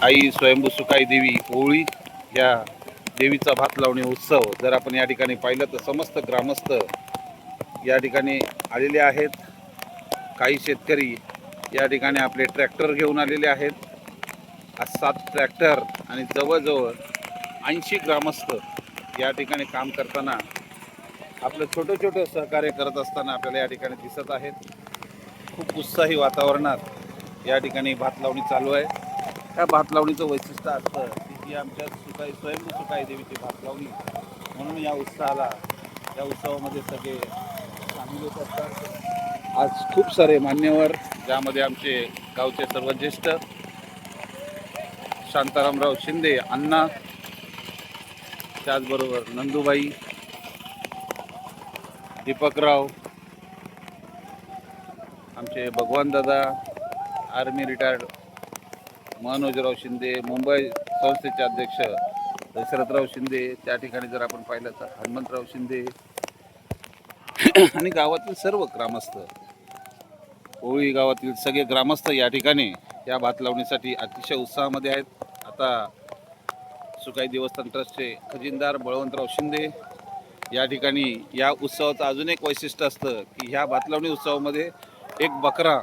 आई स्वयंभू सुकाई देवी होळी या देवीचा भात लावणी उत्सव जर आपण या ठिकाणी पाहिलं तर समस्त ग्रामस्थ या ठिकाणी आलेले आहेत. काही शेतकरी या ठिकाणी आपले ट्रॅक्टर घेऊन आलेले आहेत. 7 ट्रॅक्टर आणि जवळजवळ 80 ग्रामस्थ या ठिकाणी काम करताना आपलं छोटं सहकार्य करत असताना आपल्याला या ठिकाणी दिसत आहेत. खूप उत्साही वातावरणात या ठिकाणी भात लावणी चालू आहे. या भात लावणीचं वैशिष्ट्य असतं की जी आमच्या स्वयंभू सुकाई देवीची भात लावणी म्हणून या उत्सवामध्ये सगळे सामील होत असतात. आज खूप सारे मान्यवर ज्यामध्ये आमचे गावचे सर्व ज्येष्ठ शांतारामराव शिंदे अण्णा, त्याचबरोबर नंदूबाई, दीपकराव, आमचे भगवान दादा, आर्मी रिटायर्ड मनोजराव शिंदे, मुंबई संस्थेचे अध्यक्ष दशरथराव शिंदे, त्या ठिकाणी जर आपण पाहिलं तर हनुमंतराव शिंदे आणि गावातील सर्व ग्रामस्थ, होळी गावातील सगळे ग्रामस्थ या ठिकाणी या भात लावणीसाठी अतिशय उत्साहामध्ये आहेत. आता सुकाई देवस्थान ट्रस्टचे खजिनदार बळवंतराव शिंदे या ठिकाणी या उत्सवाचं अजून एक वैशिष्ट्य असतं की ह्या भात लावणी उत्सवामध्ये एक बकरा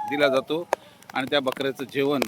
दिला जातो आणि त्या बकऱ्याचं जेवण